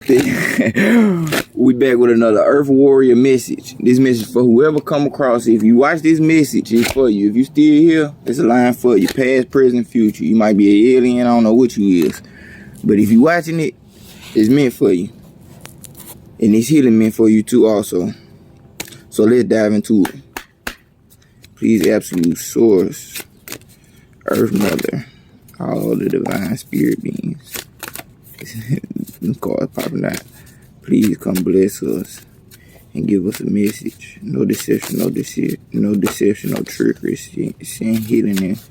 We back with another Earth Warrior message. This message for whoever come across it. If you watch this message, it's for you. If you still here, it's a line for you. Past, present, future. You might be an alien, I don't know what you is. But if you watching it, it's meant for you. And this healing meant for you too also. So let's dive into it. Please, absolute source, Earth Mother, all the divine spirit beings. Cards popping out. Please come bless us and give us a message. No deception, no deception, no trickery. Send healing and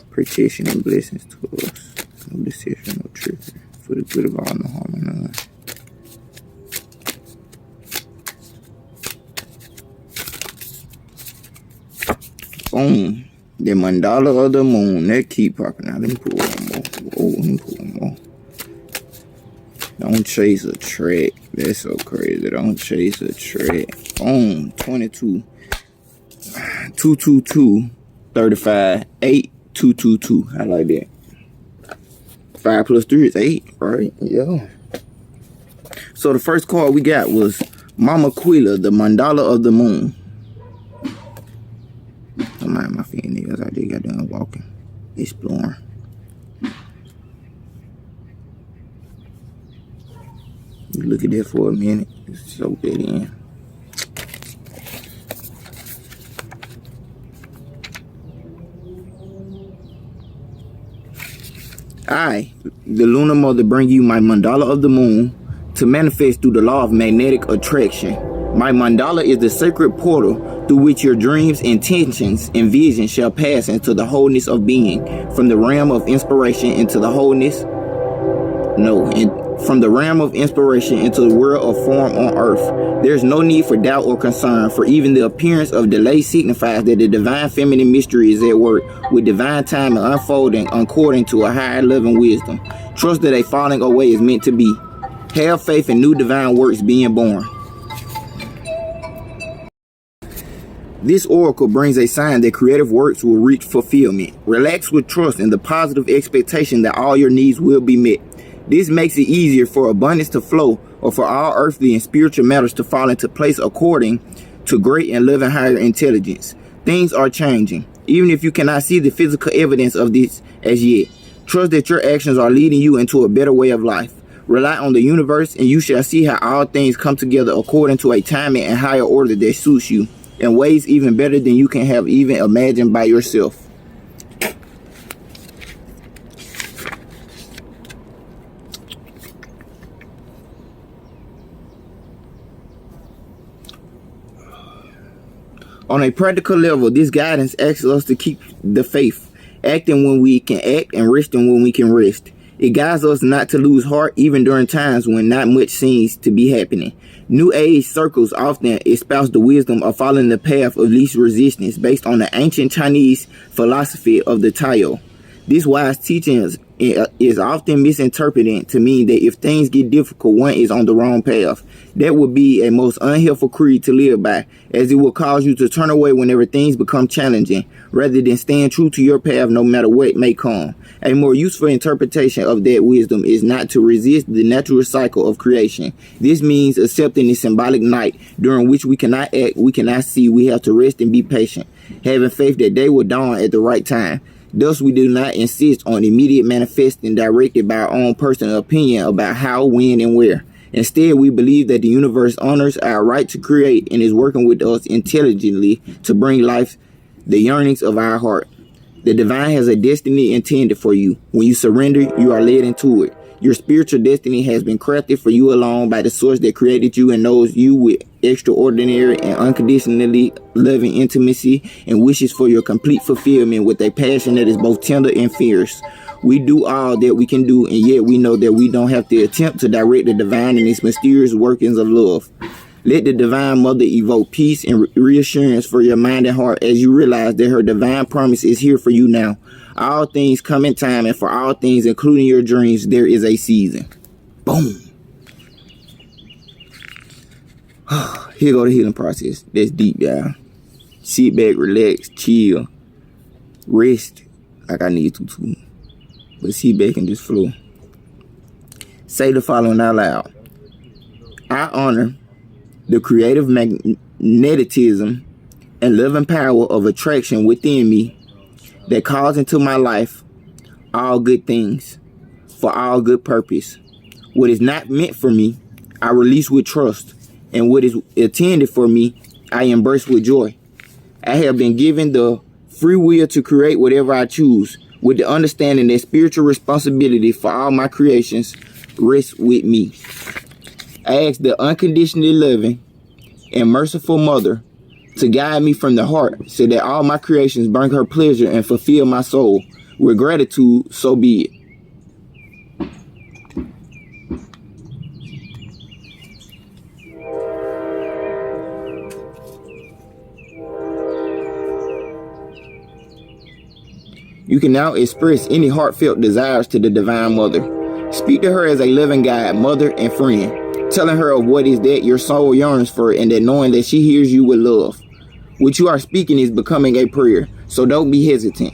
protection and blessings to us. No deception, no trickery. For the good of all, no harm and none. Boom. The mandala of the moon. That keep popping out. Let me pull one more. Oh, let me pull one more. Don't chase a track. That's so crazy. Don't chase a track. Boom. 22. 222. 35. 8. 222. I like that. 5 plus 3 is 8, right? Yeah. So the first card we got was Mama Quilla, the mandala of the moon. Don't mind my fingernails. I just got done walking, exploring. You look at that for a minute. Just soak that in. I, the lunar mother, bring you my mandala of the moon to manifest through the law of magnetic attraction. My mandala is the sacred portal through which your dreams, intentions, and visions shall pass into the wholeness of being, from the realm of inspiration into the wholeness. From the realm of inspiration into the world of form on earth. There is no need for doubt or concern, for even the appearance of delay signifies that the divine feminine mystery is at work, with divine timing unfolding according to a higher level wisdom. Trust that a falling away is meant to be. Have faith in new divine works being born. This oracle brings a sign that creative works will reach fulfillment. Relax with trust and the positive expectation that all your needs will be met. This makes it easier for abundance to flow, or for all earthly and spiritual matters to fall into place according to great and living higher intelligence. Things are changing, even if you cannot see the physical evidence of this as yet. Trust that your actions are leading you into a better way of life. Rely on the universe, and you shall see how all things come together according to a timing and higher order that suits you, in ways even better than you can have even imagined by yourself. On a practical level, this guidance asks us to keep the faith, acting when we can act and resting when we can rest. It guides us not to lose heart even during times when not much seems to be happening. New Age circles often espouse the wisdom of following the path of least resistance based on the ancient Chinese philosophy of the Tao. This wise teaching is often misinterpreted to mean that if things get difficult, one is on the wrong path. That would be a most unhelpful creed to live by, as it will cause you to turn away whenever things become challenging, rather than staying true to your path no matter what may come. A more useful interpretation of that wisdom is not to resist the natural cycle of creation. This means accepting the symbolic night during which we cannot act, we cannot see, we have to rest and be patient, having faith that day will dawn at the right time. Thus, we do not insist on immediate manifesting directed by our own personal opinion about how, when, and where. Instead, we believe that the universe honors our right to create and is working with us intelligently to bring life the yearnings of our heart. The divine has a destiny intended for you. When you surrender, you are led into it. Your spiritual destiny has been crafted for you alone by the source that created you and knows you with extraordinary and unconditionally loving intimacy and wishes for your complete fulfillment with a passion that is both tender and fierce. We do all that we can do, and yet we know that we don't have to attempt to direct the divine and its mysterious workings of love. Let the Divine Mother evoke peace and reassurance for your mind and heart as you realize that her divine promise is here for you now. All things come in time, and for all things, including your dreams, there is a season. Boom. Here go the healing process. That's deep, y'all. Sit back, relax, chill, rest like I need to too. But sit back and just flow. Say the following out loud. I honor the creative magnetism and loving power of attraction within me that calls into my life all good things for all good purpose. What is not meant for me, I release with trust, and what is intended for me, I embrace with joy. I have been given the free will to create whatever I choose, with the understanding that spiritual responsibility for all my creations rests with me. I ask the unconditionally loving and merciful Mother to guide me from the heart so that all my creations bring her pleasure and fulfill my soul. With gratitude, so be it. You can now express any heartfelt desires to the Divine Mother. Speak to her as a loving guide, mother, and friend, telling her of what is that your soul yearns for and that knowing that she hears you with love. What you are speaking is becoming a prayer, so don't be hesitant.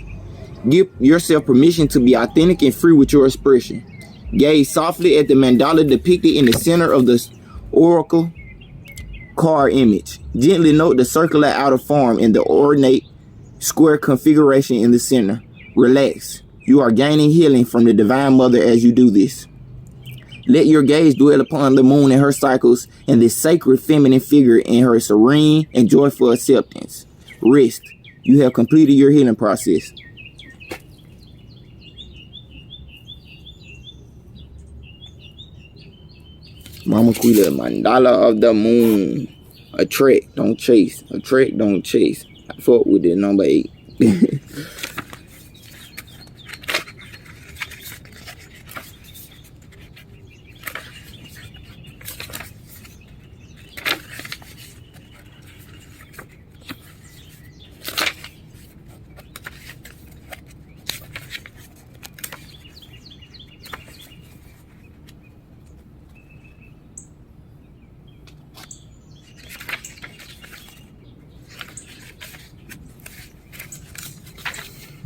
Give yourself permission to be authentic and free with your expression. Gaze softly at the mandala depicted in the center of the oracle card image. Gently note the circular outer form and the ornate square configuration in the center. Relax. You are gaining healing from the Divine Mother as you do this. Let your gaze dwell upon the moon and her cycles and this sacred feminine figure in her serene and joyful acceptance. Rest. You have completed your healing process. Mama Quila, mandala of the moon. Attract, don't chase. Attract, don't chase. I fuck with it, number 8.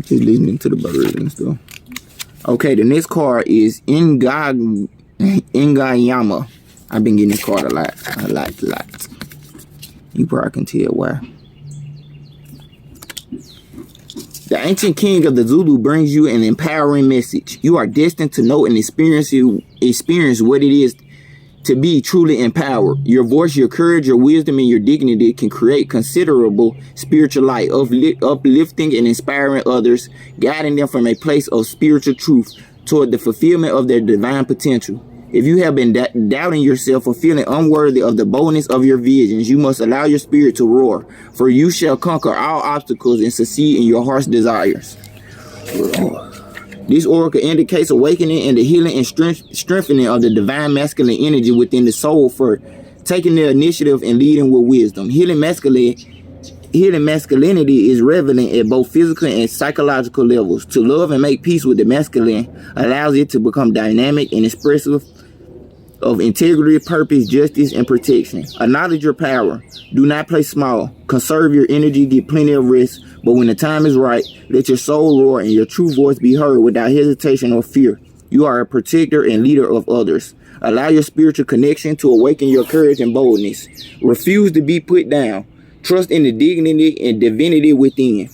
Just listening to the birds and stuff. Okay, the next card is Ingayama. I've been getting this card a lot. You probably can tell why. The ancient king of the Zulu brings you an empowering message. You are destined to know and experience what it is to be truly empowered. Your voice, your courage, your wisdom, and your dignity can create considerable spiritual light, uplifting and inspiring others, guiding them from a place of spiritual truth toward the fulfillment of their divine potential. If you have been doubting yourself or feeling unworthy of the boldness of your visions, you must allow your spirit to roar, for you shall conquer all obstacles and succeed in your heart's desires. This oracle indicates awakening and the healing and strengthening of the divine masculine energy within the soul for taking the initiative and leading with wisdom. Healing masculinity is relevant at both physical and psychological levels. To love and make peace with the masculine allows it to become dynamic and expressive of integrity, purpose, justice, and protection. Acknowledge your power. Do not play small. Conserve your energy, get plenty of rest, but when the time is right, let your soul roar and your true voice be heard without hesitation or fear. You are a protector and leader of others. Allow your spiritual connection to awaken your courage and boldness. Refuse to be put down. Trust in the dignity and divinity within.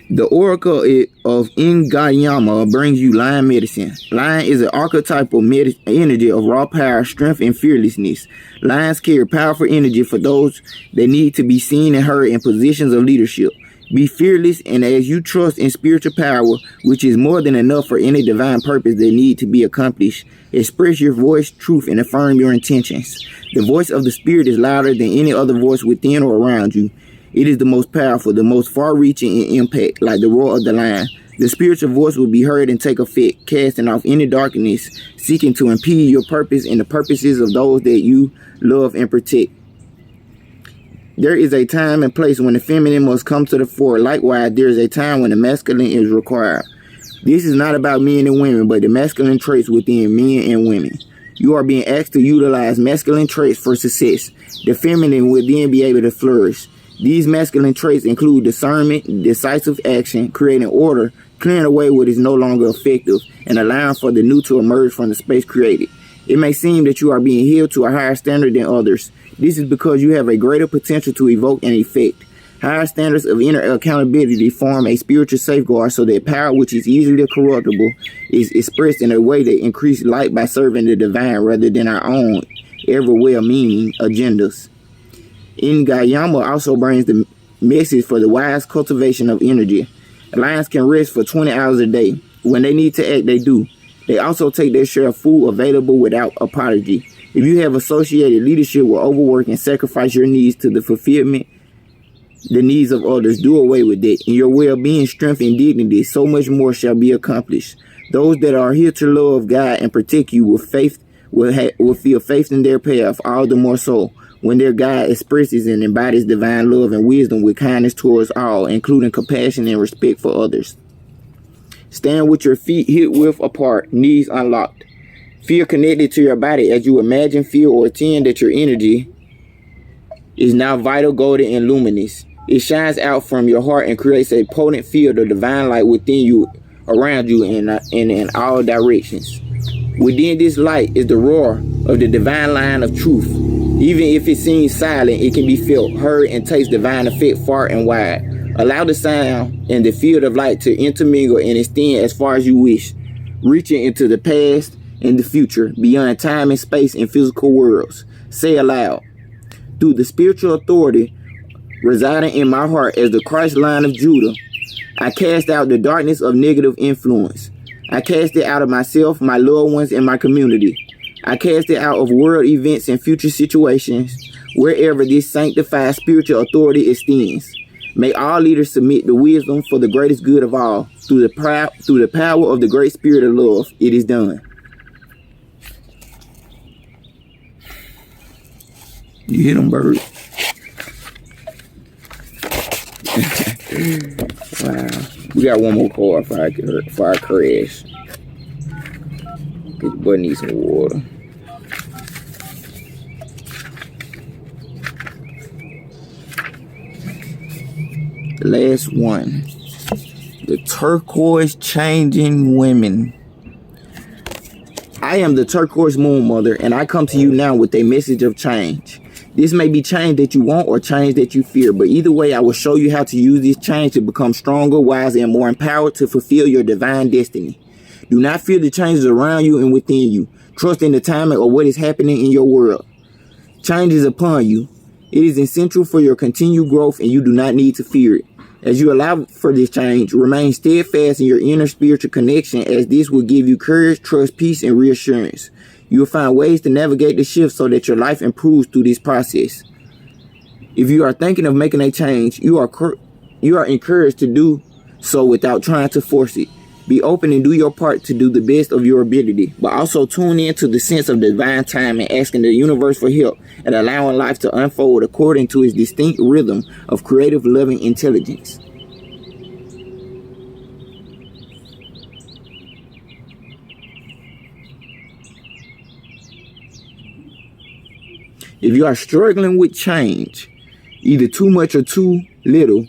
The oracle of Ingayama brings you lion medicine. Lion is an archetypal energy of raw power, strength, and fearlessness. Lions carry powerful energy for those that need to be seen and heard in positions of leadership. Be fearless, and as you trust in spiritual power, which is more than enough for any divine purpose that need to be accomplished, express your voice, truth, and affirm your intentions. The voice of the spirit is louder than any other voice within or around you. It is the most powerful, the most far-reaching in impact, like the roar of the lion. The spiritual voice will be heard and take effect, casting off any darkness, seeking to impede your purpose and the purposes of those that you love and protect. There is a time and place when the feminine must come to the fore. Likewise, there is a time when the masculine is required. This is not about men and women, but the masculine traits within men and women. You are being asked to utilize masculine traits for success. The feminine will then be able to flourish. These masculine traits include discernment, decisive action, creating order, clearing away what is no longer effective, and allowing for the new to emerge from the space created. It may seem that you are being healed to a higher standard than others. This is because you have a greater potential to evoke an effect. Higher standards of inner accountability form a spiritual safeguard so that power, which is easily corruptible, is expressed in a way that increases light by serving the divine rather than our own ever well-meaning agendas. Ngayama also brings the message for the wise cultivation of energy. Lions can rest for 20 hours a day. When they need to act, they do. They also take their share of food available without apology. If you have associated leadership with overwork and sacrifice your needs to the fulfillment, the needs of others, do away with it. In your well-being, strength, and dignity, so much more shall be accomplished. Those that are here to love God and protect you with faith will feel faith in their path, all the more so when their God expresses and embodies divine love and wisdom with kindness towards all, including compassion and respect for others. Stand with your feet hip-width apart, knees unlocked. Feel connected to your body as you imagine, feel, or attend that your energy is now vital, golden, and luminous. It shines out from your heart and creates a potent field of divine light within you, around you, and in all directions. Within this light is the roar of the divine line of truth. Even if it seems silent, it can be felt, heard, and takes divine effect far and wide. Allow the sound and the field of light to intermingle and extend as far as you wish, reaching into the past and the future, beyond time and space and physical worlds. Say aloud, through the spiritual authority residing in my heart as the Christ line of Judah, I cast out the darkness of negative influence. I cast it out of myself, my loved ones, and my community. I cast it out of world events and future situations, wherever this sanctified spiritual authority extends. May all leaders submit the wisdom for the greatest good of all. Through the power of the great spirit of love, it is done. You hear them birds? Wow. We got one more card for our crash. Good boy needs some water. The last one. The turquoise changing women. I am the turquoise moon mother, and I come to you now with a message of change. This may be change that you want or change that you fear, but either way, I will show you how to use this change to become stronger, wiser, and more empowered to fulfill your divine destiny. Do not fear the changes around you and within you. Trust in the timing of what is happening in your world. Change is upon you. It is essential for your continued growth, and you do not need to fear it. As you allow for this change, remain steadfast in your inner spiritual connection, as this will give you courage, trust, peace, and reassurance. You will find ways to navigate the shift so that your life improves through this process. If you are thinking of making a change, you are encouraged to do so without trying to force it. Be open and do your part to do the best of your ability, but also tune in to the sense of divine time and asking the universe for help and allowing life to unfold according to its distinct rhythm of creative, loving intelligence. If you are struggling with change, either too much or too little,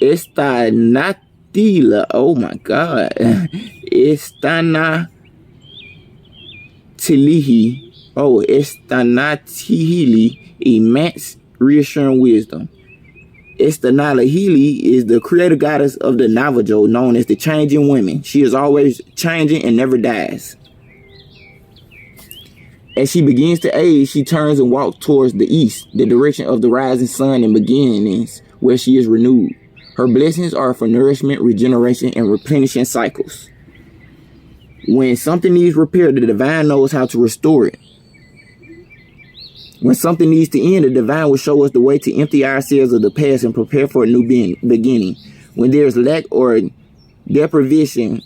estanatila, oh my God, estanatilihi, immense reassuring wisdom. Estanalahili is the creator goddess of the Navajo, known as the changing women. She is always changing and never dies. As she begins to age, she turns and walks towards the east, the direction of the rising sun and beginnings, where she is renewed. Her blessings are for nourishment, regeneration, and replenishing cycles. When something needs repair, the divine knows how to restore it. When something needs to end, the divine will show us the way to empty ourselves of the past and prepare for a new beginning. When there is lack or deprivation,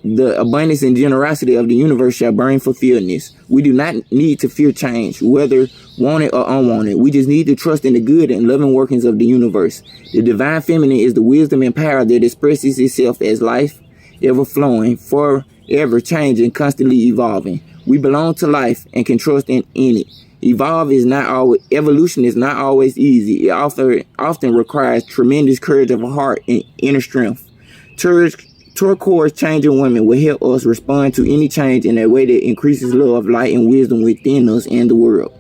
the abundance and generosity of the universe shall bring fulfillment. We do not need to fear change, whether wanted or unwanted. We just need to trust in the good and loving workings of the universe. The divine feminine is the wisdom and power that expresses itself as life, ever flowing, forever changing, constantly evolving. We belong to life and can trust in it. Evolution is not always easy. It often requires tremendous courage of heart and inner strength. Turquoise changing women will help us respond to any change in a way that increases love, light, and wisdom within us and the world.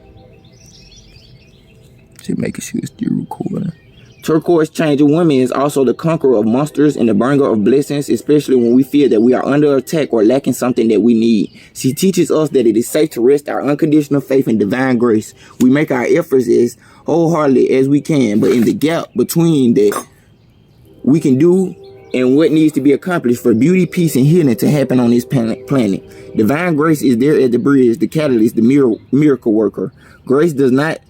Just making sure it's still recording. Turquoise changing woman is also the conqueror of monsters and the bringer of blessings, especially when we feel that we are under attack or lacking something that we need. She teaches us that it is safe to rest our unconditional faith in divine grace. We make our efforts as wholeheartedly as we can, but in the gap between that we can do and what needs to be accomplished for beauty, peace, and healing to happen on this planet. Divine grace is there at the bridge, the catalyst, the miracle worker. Grace does not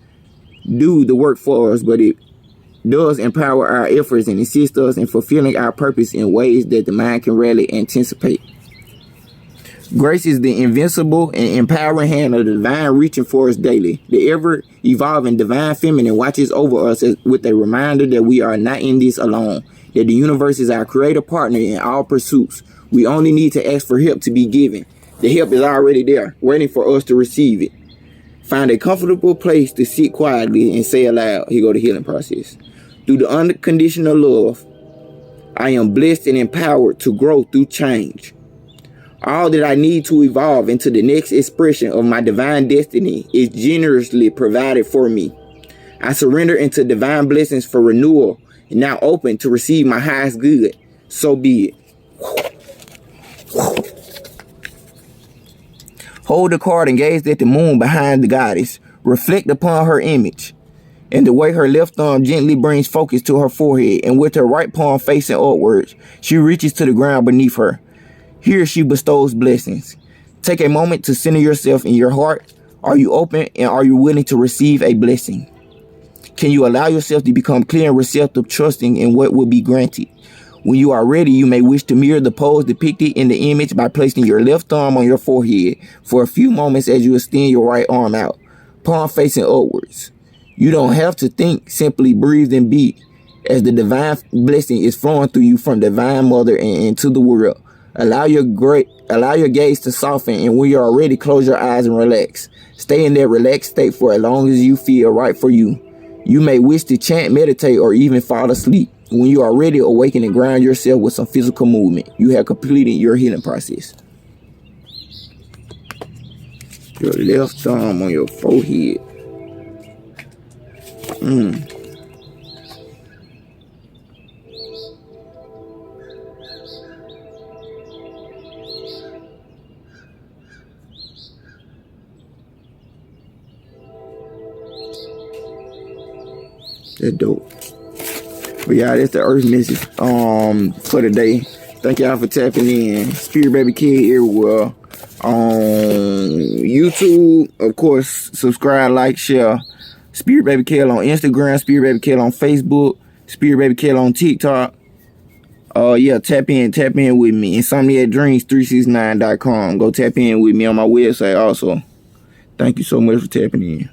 do the work for us, but it does empower our efforts and assist us in fulfilling our purpose in ways that the mind can rarely anticipate. Grace is the invincible and empowering hand of the divine reaching for us daily. The ever-evolving divine feminine watches over us with a reminder that we are not in this alone, that the universe is our creative partner in all pursuits. We only need to ask for help to be given. The help is already there, waiting for us to receive it. Find a comfortable place to sit quietly and say aloud, here go the healing process. Through the unconditional love, I am blessed and empowered to grow through change. All that I need to evolve into the next expression of my divine destiny is generously provided for me. I surrender into divine blessings for renewal and now open to receive my highest good. So be it. Hold the card and gaze at the moon behind the goddess. Reflect upon her image and the way her left thumb gently brings focus to her forehead, and with her right palm facing upwards, she reaches to the ground beneath her. Here she bestows blessings. Take a moment to center yourself in your heart. Are you open and are you willing to receive a blessing? Can you allow yourself to become clear and receptive, trusting in what will be granted? When you are ready, you may wish to mirror the pose depicted in the image by placing your left thumb on your forehead for a few moments as you extend your right arm out, palm facing upwards. You don't have to think, simply breathe and be as the divine blessing is flowing through you from divine mother and into the world. Allow your gaze to soften, and when you are ready, close your eyes and relax. Stay in that relaxed state for as long as you feel right for you. You may wish to chant, meditate, or even fall asleep. When you are ready, awaken and ground yourself with some physical movement. You have completed your healing process. Your left thumb on your forehead. That's dope. But yeah, that's the earth message for today. Thank y'all for tapping in. SpiritbabyKel Everywhere on YouTube. Of course, subscribe, like, share. SpiritbabyKel on Instagram, SpiritbabyKel on Facebook, SpiritbabyKel on TikTok. Yeah, tap in with me. InsomniacDreams369.com. Go tap in with me on my website also. Thank you so much for tapping in.